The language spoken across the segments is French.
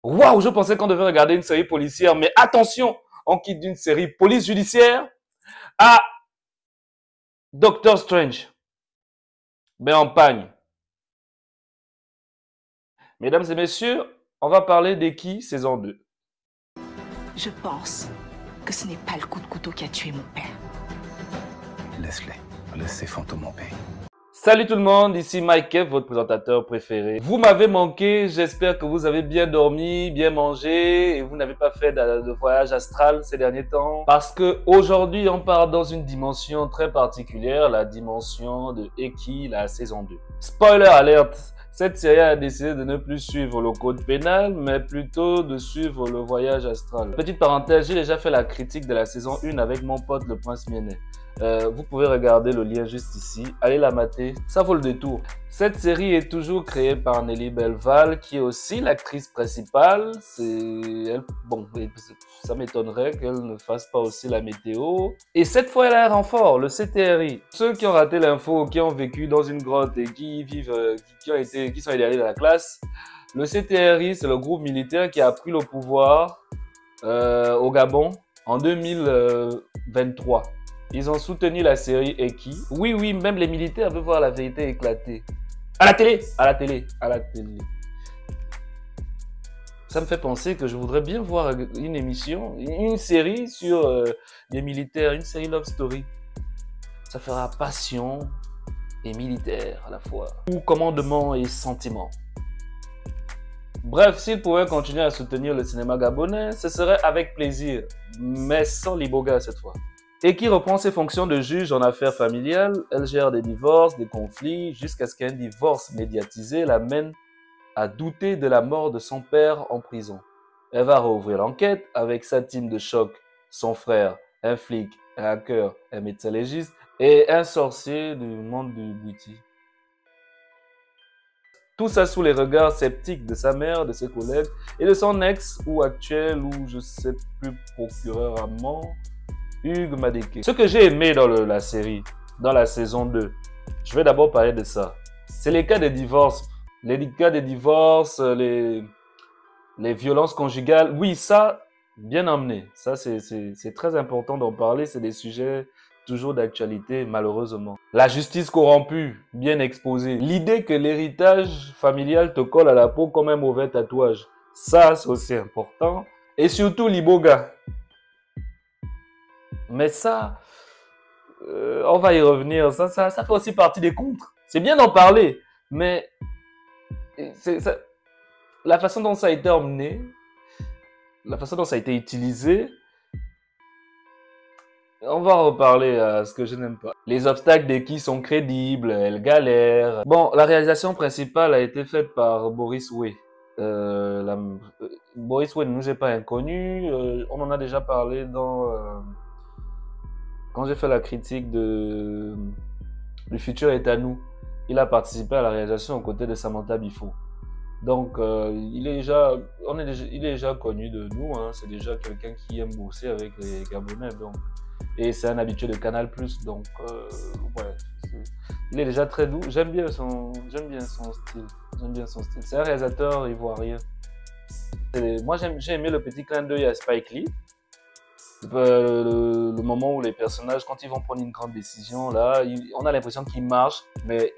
Waouh, je pensais qu'on devait regarder une série policière, mais attention, on quitte d'une série police judiciaire à Doctor Strange. Mais en pagne. Mesdames et messieurs, on va parler d'Eki saison 2. Je pense que ce n'est pas le coup de couteau qui a tué mon père. Laisse-les. Laisse ces fantômes en paix. Salut tout le monde, ici Mike Kev, votre présentateur préféré. Vous m'avez manqué, j'espère que vous avez bien dormi, bien mangé et vous n'avez pas fait de voyage astral ces derniers temps. Parce que aujourd'hui, on part dans une dimension très particulière, la dimension de Eki, la saison 2. Spoiler alert, cette série a décidé de ne plus suivre le code pénal, mais plutôt de suivre le voyage astral. Petite parenthèse, j'ai déjà fait la critique de la saison 1 avec mon pote le Prince Miennet. Vous pouvez regarder le lien juste ici. Allez la mater, ça vaut le détour. Cette série est toujours créée par Nelly Belval, qui est aussi l'actrice principale. Bon, ça m'étonnerait qu'elle ne fasse pas aussi la météo. Et cette fois, elle a un renfort, le CTRI. Ceux qui ont raté l'info, qui ont vécu dans une grotte et qui vivent, qui sont allés dans la classe, le CTRI, c'est le groupe militaire qui a pris le pouvoir au Gabon en 2023. Ils ont soutenu la série Eki. Oui, même les militaires veulent voir la vérité éclater. À la télé, à la télé, à la télé. Ça me fait penser que je voudrais bien voir une émission, une série sur les militaires, une série love story. Ça fera passion et militaire à la fois. Ou commandement et sentiment. Bref, s'ils pouvaient continuer à soutenir le cinéma gabonais, ce serait avec plaisir, mais sans Liboga cette fois. Eki reprend ses fonctions de juge en affaires familiales. Elle gère des divorces, des conflits, jusqu'à ce qu'un divorce médiatisé l'amène à douter de la mort de son père en prison. Elle va rouvrir l'enquête avec sa team de choc, son frère, un flic, un hacker, un médecin légiste et un sorcier du monde du Bouti. Tout ça sous les regards sceptiques de sa mère, de ses collègues et de son ex ou actuel ou je sais plus procureur à mort, Hugues Madeke. Ce que j'ai aimé dans la série, dans la saison 2, je vais d'abord parler de ça. C'est les cas de divorce. Les cas de divorce, les violences conjugales. Oui, ça, bien emmené. Ça, c'est très important d'en parler. C'est des sujets toujours d'actualité, malheureusement. La justice corrompue, bien exposée. L'idée que l'héritage familial te colle à la peau comme un mauvais tatouage. Ça, c'est aussi important. Et surtout, l'Iboga. Mais ça, on va y revenir. Ça fait aussi partie des contres. C'est bien d'en parler, mais la façon dont ça a été emmené, la façon dont ça a été utilisé, on va reparler à ce que je n'aime pas. Les obstacles d'Eki sont crédibles, elle galère. Bon, la réalisation principale a été faite par Boris Way. Boris Way ne nous est pas inconnu. On en a déjà parlé quand j'ai fait la critique de Le futur est à nous. Il a participé à la réalisation aux côtés de Samantha Bifo. Donc, il est déjà connu de nous. Hein. C'est déjà quelqu'un qui aime bosser avec les Gabonais. Donc. Et c'est un habitué de Canal+. Donc, ouais, il est déjà très doux. J'aime bien son style. C'est un réalisateur ivoirien. Moi, j'ai aimé le petit clin d'œil à Spike Lee. Le moment où les personnages, quand ils vont prendre une grande décision, là, on a l'impression qu'ils marchent, mais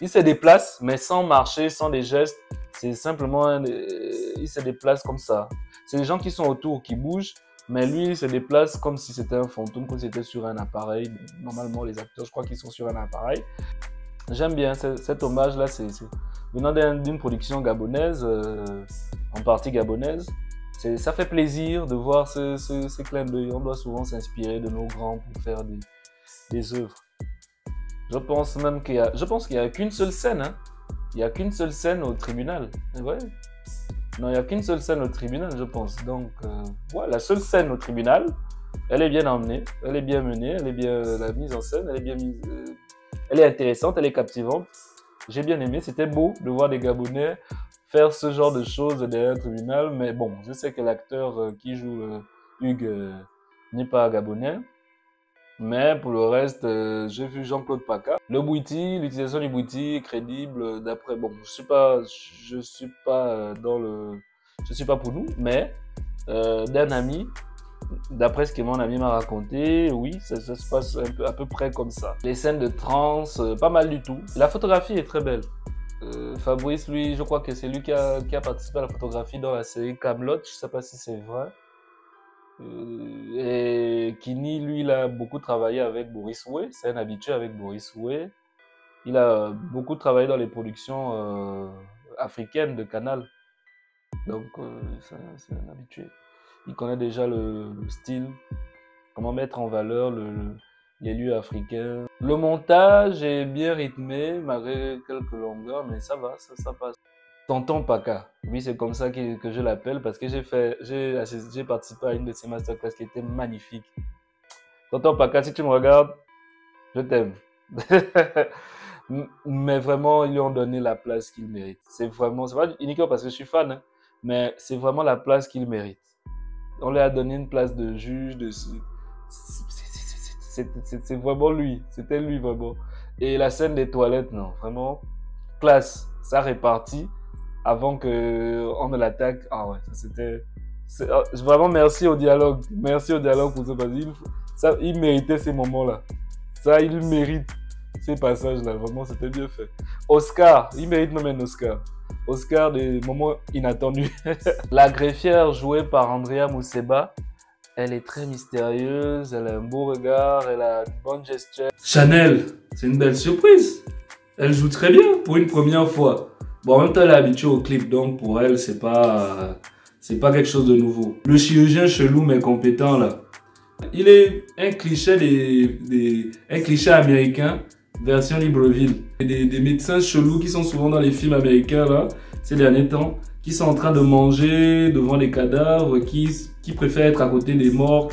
ils se déplacent, mais sans marcher, sans des gestes. C'est simplement, ils se déplacent comme ça. C'est les gens qui sont autour qui bougent, mais lui, il se déplace comme si c'était un fantôme, comme si c'était sur un appareil. Normalement, les acteurs, je crois qu'ils sont sur un appareil. J'aime bien cet hommage-là, c'est venant d'une production gabonaise, en partie gabonaise. Ça fait plaisir de voir ce clin d'œil. On doit souvent s'inspirer de nos grands pour faire des œuvres. Je pense même qu'il y a qu'une seule scène. Hein. Il n'y a qu'une seule scène au tribunal. Ouais. Non, il n'y a qu'une seule scène au tribunal, je pense. Donc, ouais, la seule scène au tribunal, elle est bien emmenée, elle est bien menée, la mise en scène, elle est intéressante, elle est captivante. J'ai bien aimé, c'était beau de voir des Gabonais faire ce genre de choses derrière un tribunal, mais bon, je sais que l'acteur qui joue Hugues n'est pas gabonais, mais pour le reste, j'ai vu Jean-Claude Paca. Le Bouti, l'utilisation du Bouti est crédible, d'après, bon, je suis pas dans je ne suis pas pour nous, mais d'un ami, d'après ce que mon ami m'a raconté, oui, ça se passe à peu près comme ça. Les scènes de trance, pas mal du tout. La photographie est très belle. Fabrice, lui, je crois que c'est lui qui a participé à la photographie dans la série Kaamelott, je ne sais pas si c'est vrai. Et Kini, lui, il a beaucoup travaillé avec Boris Way, c'est un habitué avec Boris Way. Il a beaucoup travaillé dans les productions africaines de Canal. Donc, c'est un habitué. Il connaît déjà le style, comment mettre en valeur les lieux africains. Le montage est bien rythmé, malgré quelques longueurs, mais ça va, ça passe. Tonton Paka, oui, c'est comme ça que je l'appelle parce que j'ai participé à une de ses masterclass qui était magnifique. Tonton Paka, si tu me regardes, je t'aime. Mais vraiment, ils lui ont donné la place qu'il mérite. C'est pas uniquement parce que je suis fan, hein, mais c'est vraiment la place qu'il mérite. On lui a donné une place de juge, c'est vraiment lui, c'était lui vraiment. Et la scène des toilettes, non, vraiment, classe, ça répartit avant qu'on ne l'attaque. Ah ouais, ça c'était... Vraiment merci au dialogue pour ça, parce qu'il méritait ces moments-là. Ça, il mérite ces passages-là, vraiment, c'était bien fait. Oscar, il mérite même un Oscar. Oscar des moments inattendus. La greffière jouée par Andrea Mousseba, elle est très mystérieuse, elle a un beau regard, elle a une bonne gesture. Chanel, c'est une belle surprise. Elle joue très bien pour une première fois. Bon, en même temps, elle est habituée au clip, donc pour elle, c'est pas quelque chose de nouveau. Le chirurgien chelou mais compétent là, il est un cliché un cliché américain version Libreville. Des médecins chelous qui sont souvent dans les films américains là, ces derniers temps, qui sont en train de manger devant les cadavres, qui préfèrent être à côté des morts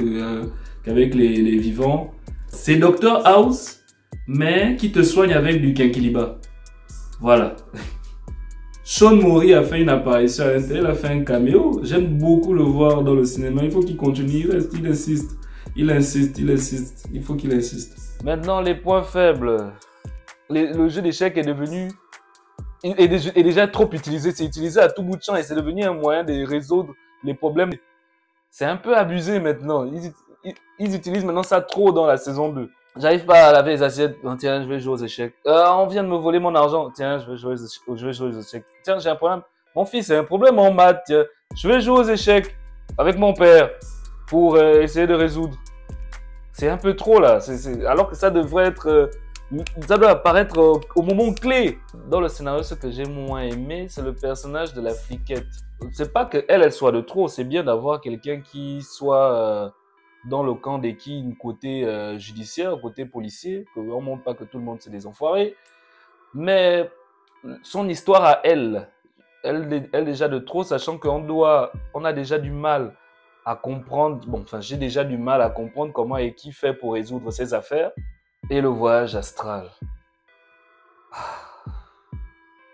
qu'avec les vivants. C'est Dr House, mais qui te soigne avec du quinquilibre. Voilà. Sean Mori a fait une apparition à l'intérieur, il a fait un caméo. J'aime beaucoup le voir dans le cinéma. Il faut qu'il continue, il insiste. Il faut qu'il insiste. Maintenant, les points faibles. Le jeu d'échecs est devenu... est déjà trop utilisé. C'est utilisé à tout bout de champ et c'est devenu un moyen de résoudre les problèmes. C'est un peu abusé maintenant. Ils utilisent maintenant ça trop dans la saison 2. J'arrive pas à laver les assiettes. Oh, tiens, je vais jouer aux échecs. On vient de me voler mon argent. Tiens, je vais jouer aux échecs. Tiens, j'ai un problème. Mon fils a un problème en maths. Tiens, je vais jouer aux échecs avec mon père pour essayer de résoudre. C'est un peu trop là. Alors que ça devrait être... ça doit apparaître au moment clé. Dans le scénario, ce que j'ai moins aimé, c'est le personnage de la fliquette. C'est pas qu'elle soit de trop. C'est bien d'avoir quelqu'un qui soit... dans le camp des côté judiciaire, côté policier, qu'on ne montre pas que tout le monde c'est des enfoirés. Mais son histoire à elle déjà de trop, sachant on a déjà du mal à comprendre, j'ai déjà du mal à comprendre comment et qui fait pour résoudre ses affaires. Et le voyage astral.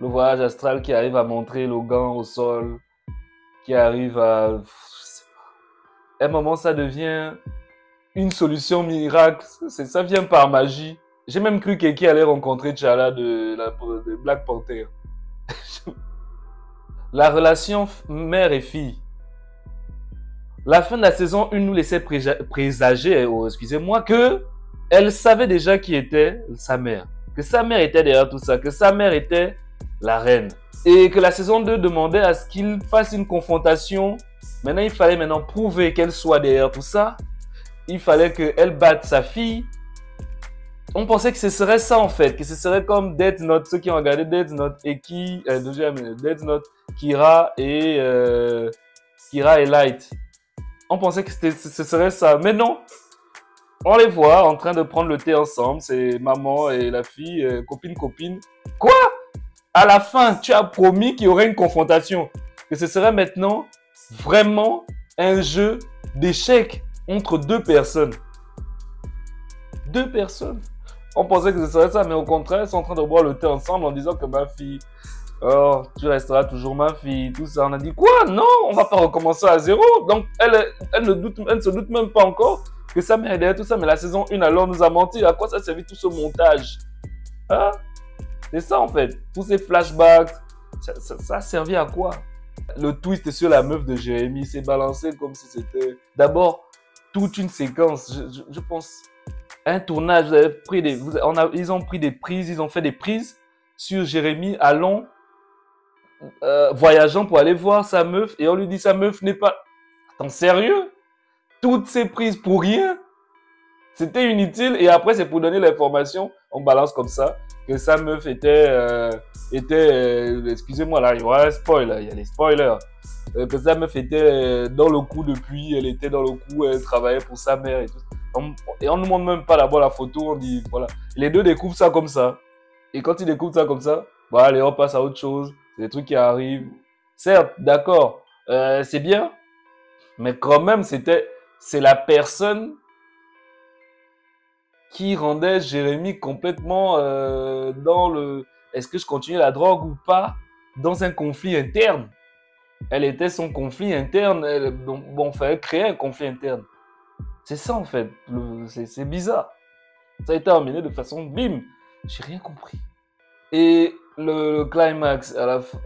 Le voyage astral qui arrive à montrer Logan au sol, qui arrive à... À un moment, ça devient une solution miracle. Ça vient par magie. J'ai même cru qu'Eki allait rencontrer T'Challa de Black Panther. La relation mère et fille. La fin de la saison 1 nous laissait présager, excusez-moi, que elle savait déjà qui était sa mère. Que sa mère était derrière tout ça. Que sa mère était la reine. Et que la saison 2 demandait à ce qu'il fasse une confrontation. Maintenant, il fallait prouver qu'elle soit derrière tout ça. Il fallait qu'elle batte sa fille. On pensait que ce serait ça en fait, que ce serait comme Death Note, ceux qui ont regardé Death Note et Death Note, Kira et Light. On pensait que ce serait ça, mais non. On les voit en train de prendre le thé ensemble, c'est maman et la fille, copine. Quoi? À la fin, tu as promis qu'il y aurait une confrontation, que ce serait maintenant vraiment un jeu d'échecs entre deux personnes. Deux personnes. On pensait que ce serait ça, mais au contraire, ils sont en train de boire le thé ensemble en disant que ma fille, oh, tu resteras toujours ma fille, tout ça. On a dit quoi? Non, on va pas recommencer à zéro. Donc, elle ne se doute même pas encore que sa mère est derrière tout ça. Mais la saison 1, alors, nous a menti. À quoi ça servait tout ce montage? Hein? C'est ça, en fait. Tous ces flashbacks, ça a servi à quoi? Le twist sur la meuf de Jérémy s'est balancé comme si c'était d'abord toute une séquence. Je pense un tournage. Ils ont pris des prises, ils ont fait des prises sur Jérémy allant voyageant pour aller voir sa meuf et on lui dit sa meuf n'est pas. Attends, sérieux? Toutes ces prises pour rien? C'était inutile et après c'est pour donner l'information, on balance comme ça, que sa meuf excusez-moi là, il y aura un spoil, il y a les spoilers, que sa meuf était dans le coup depuis, elle était dans le coup, elle travaillait pour sa mère et tout. Et on ne nous montre même pas d'abord la photo, on dit voilà. Les deux découvrent ça comme ça. Et quand ils découvrent ça comme ça, bah allez, on passe à autre chose, c'est des trucs qui arrivent. Certes, d'accord, c'est bien, mais quand même c'est la personne qui rendait Jérémy complètement dans le est-ce que je continue la drogue ou pas, dans un conflit interne. Elle était son conflit interne, bon, fallait créer un conflit interne. C'est ça en fait, c'est bizarre. Ça a été terminé de façon bim, j'ai rien compris. Et le climax, à la fin,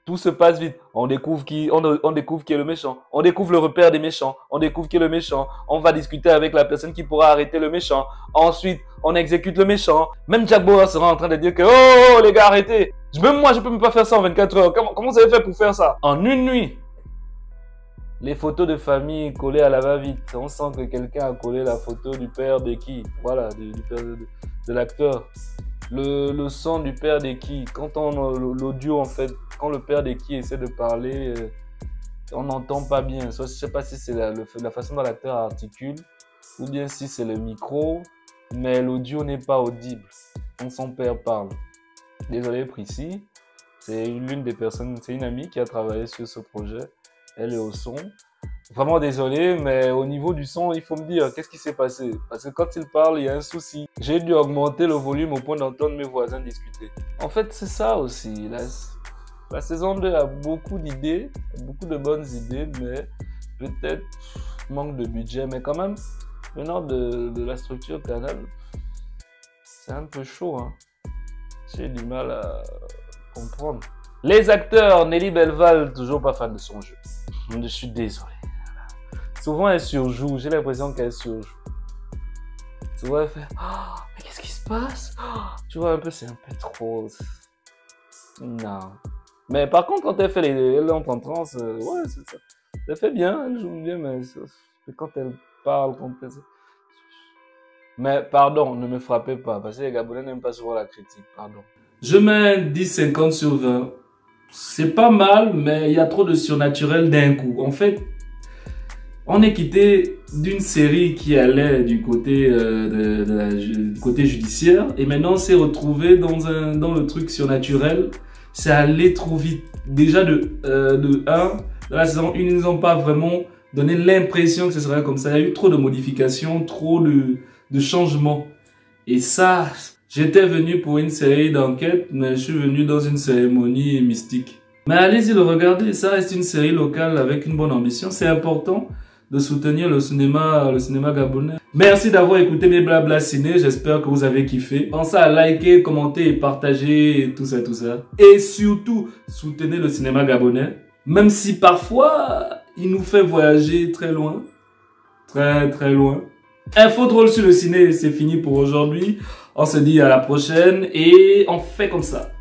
tout se passe vite. On découvre qui est le méchant. On découvre le repère des méchants. On découvre qui est le méchant. On va discuter avec la personne qui pourra arrêter le méchant. Ensuite, on exécute le méchant. Même Jack Bauer sera en train de dire que oh les gars, arrêtez. Même moi, je peux même pas faire ça en 24 heures. Comment vous avez fait pour faire ça? En une nuit. Les photos de famille collées à la va-vite. On sent que quelqu'un a collé la photo du père de qui? Voilà, du père de l'acteur. Le son du père d'Eki, quand l'audio en fait, quand le père d'Eki essaie de parler, on n'entend pas bien. Je ne sais pas si c'est la façon dont l'acteur articule ou bien si c'est le micro, mais l'audio n'est pas audible quand son père parle. Désolé Prissy, c'est l'une des personnes, c'est une amie qui a travaillé sur ce projet. Elle est au son. Vraiment désolé, mais au niveau du son, il faut me dire qu'est-ce qui s'est passé. Parce que quand il parle, il y a un souci. J'ai dû augmenter le volume au point d'entendre mes voisins discuter. En fait, c'est ça aussi. La saison 2 a beaucoup d'idées, beaucoup de bonnes idées, mais peut-être manque de budget. Mais quand même, venant de la structure Canal, c'est un peu chaud. Hein. J'ai du mal à comprendre. Les acteurs, Nelly Belval, toujours pas fan de son jeu. Je suis désolé. Souvent, elle surjoue. J'ai l'impression qu'elle surjoue. Souvent, elle fait oh, mais qu'est-ce qui se passe oh, tu vois, un peu, c'est un peu trop. Non. Mais par contre, quand elle fait elle entre en transe, ouais, c'est ça. Elle fait bien, elle joue bien, mais quand elle parle, Mais pardon, ne me frappez pas, parce que les Gabonais n'aiment pas souvent la critique, pardon. Je mets 10,50 sur 20. C'est pas mal, mais il y a trop de surnaturel d'un coup. En fait, on est quitté d'une série qui allait du côté, du côté judiciaire et maintenant on s'est retrouvé dans le truc surnaturel. C'est allé trop vite. Déjà de 1, dans la saison 1, ils nous ont pas vraiment donné l'impression que ce serait comme ça. Il y a eu trop de modifications, trop de changements. Et ça, j'étais venu pour une série d'enquête, mais je suis venu dans une cérémonie mystique. Mais allez-y le regarder, ça reste une série locale avec une bonne ambition. C'est important de soutenir le cinéma gabonais. Merci d'avoir écouté mes blabla ciné, j'espère que vous avez kiffé. Pensez à liker, commenter et partager et tout ça. Et surtout, soutenez le cinéma gabonais. Même si parfois, il nous fait voyager très loin. Très loin. Info drôle sur le ciné, c'est fini pour aujourd'hui. On se dit à la prochaine et on fait comme ça.